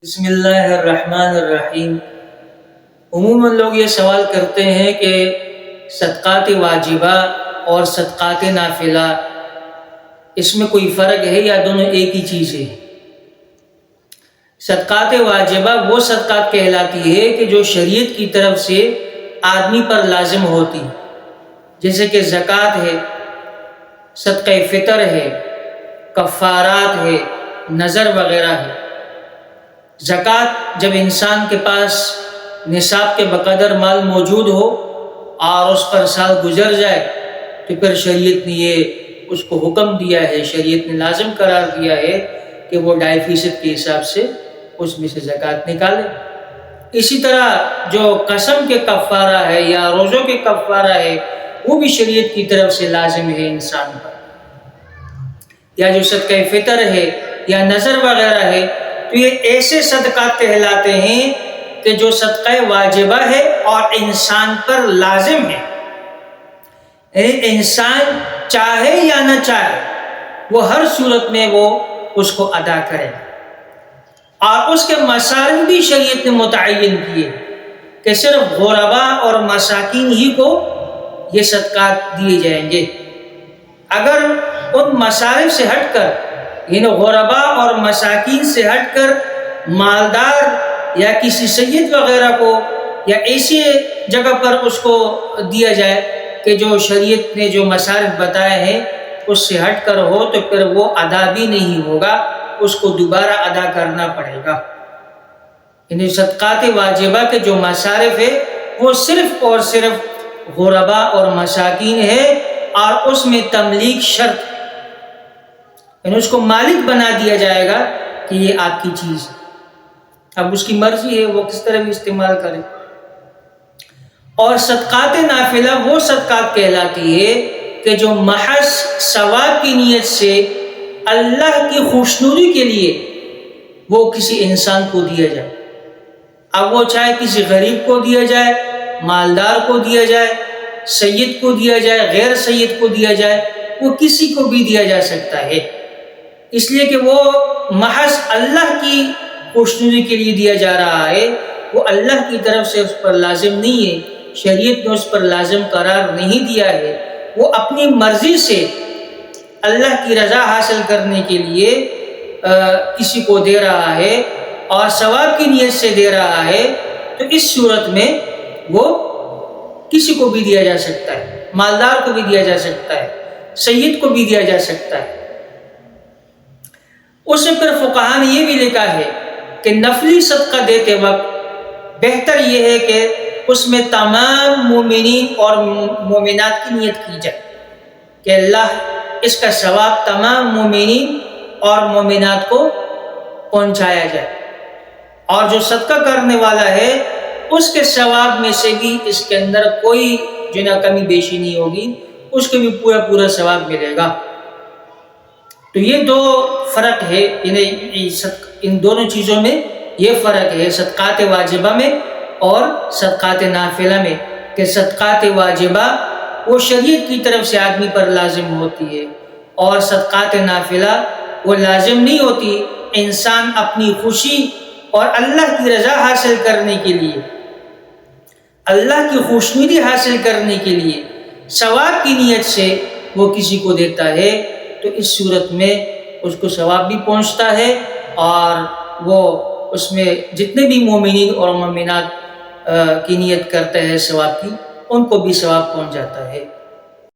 بسم اللہ الرحمن الرحیم۔ عموماً لوگ یہ سوال کرتے ہیں کہ صدقات واجبہ اور صدقات نافلہ اس میں کوئی فرق ہے یا دونوں ایک ہی چیز ہے؟ صدقات واجبہ وہ صدقات کہلاتی ہے کہ جو شریعت کی طرف سے آدمی پر لازم ہوتی، جیسے کہ زکوٰۃ ہے، صدقہ فطر ہے، کفارات ہے، نذر وغیرہ ہے۔ زکوٰۃ جب انسان کے پاس نصاب کے بقدر مال موجود ہو اور اس پر سال گزر جائے تو پھر شریعت نے یہ اس کو حکم دیا ہے، شریعت نے لازم قرار دیا ہے کہ وہ 2.5% کے حساب سے اس میں سے زکوٰۃ نکالے۔ اسی طرح جو قسم کے کفارہ ہے یا روزوں کے کفارہ ہے وہ بھی شریعت کی طرف سے لازم ہے انسان پر، یا جو صدقہ فطر ہے یا نذر وغیرہ ہے تو یہ ایسے صدقات کہلاتے ہیں کہ جو صدقہ واجبہ ہے اور انسان پر لازم ہے، یعنی انسان چاہے یا نہ چاہے وہ ہر صورت میں وہ اس کو ادا کرے، اور اس کے مصارف بھی شریعت نے متعین کیے کہ صرف غرباء اور مساکین ہی کو یہ صدقات دیے جائیں گے۔ اگر ان مصارف سے ہٹ کر، یعنی غرباء اور مساکین سے ہٹ کر مالدار یا کسی سید وغیرہ کو یا ایسی جگہ پر اس کو دیا جائے کہ جو شریعت نے جو مصارف بتائے ہیں اس سے ہٹ کر ہو تو پھر وہ ادا بھی نہیں ہوگا، اس کو دوبارہ ادا کرنا پڑے گا۔ یعنی صدقات واجبہ کے جو مصارف ہے وہ صرف اور صرف غرباء اور مساکین ہے، اور اس میں تملیک شرط، یعنی اس کو مالک بنا دیا جائے گا کہ یہ آپ کی چیز ہے، اب اس کی مرضی ہے وہ کس طرح بھی استعمال کرے۔ اور صدقات نافلہ وہ صدقات کہلاتی ہے کہ جو محض ثواب کی نیت سے اللہ کی خوشنودی کے لیے وہ کسی انسان کو دیا جائے، اب وہ چاہے کسی غریب کو دیا جائے، مالدار کو دیا جائے، سید کو دیا جائے، غیر سید کو دیا جائے، وہ کسی کو بھی دیا جا سکتا ہے، اس لیے کہ وہ محض اللہ کی خوشنودی کے لیے دیا جا رہا ہے، وہ اللہ کی طرف سے اس پر لازم نہیں ہے، شریعت نے اس پر لازم قرار نہیں دیا ہے، وہ اپنی مرضی سے اللہ کی رضا حاصل کرنے کے لیے کسی کو دے رہا ہے اور ثواب کی نیت سے دے رہا ہے، تو اس صورت میں وہ کسی کو بھی دیا جا سکتا ہے، مالدار کو بھی دیا جا سکتا ہے، سید کو بھی دیا جا سکتا ہے۔ اس میں پھر فقہاء نے یہ بھی لکھا ہے کہ نفلی صدقہ دیتے وقت بہتر یہ ہے کہ اس میں تمام مومنین اور مومنات کی نیت کی جائے کہ اللہ اس کا ثواب تمام مومنین اور مومنات کو پہنچایا جائے، اور جو صدقہ کرنے والا ہے اس کے ثواب میں سے بھی اس کے اندر کوئی جو نہ کمی بیشی نہیں ہوگی، اس کو بھی پورا ثواب ملے گا۔ تو یہ دو فرق ہے، ان دونوں چیزوں میں یہ فرق ہے، صدقات واجبہ میں اور صدقات نافلہ میں، کہ صدقات واجبہ وہ شریعت کی طرف سے آدمی پر لازم ہوتی ہے، اور صدقات نافلہ وہ لازم نہیں ہوتی، انسان اپنی خوشی اور اللہ کی رضا حاصل کرنے کے لیے، اللہ کی خوشنودی حاصل کرنے کے لیے ثواب کی نیت سے وہ کسی کو دیتا ہے، تو اس صورت میں اس کو ثواب بھی پہنچتا ہے، اور وہ اس میں جتنے بھی مومنین اور مومنات کی نیت کرتا ہے ثواب کی، ان کو بھی ثواب پہنچ جاتا ہے۔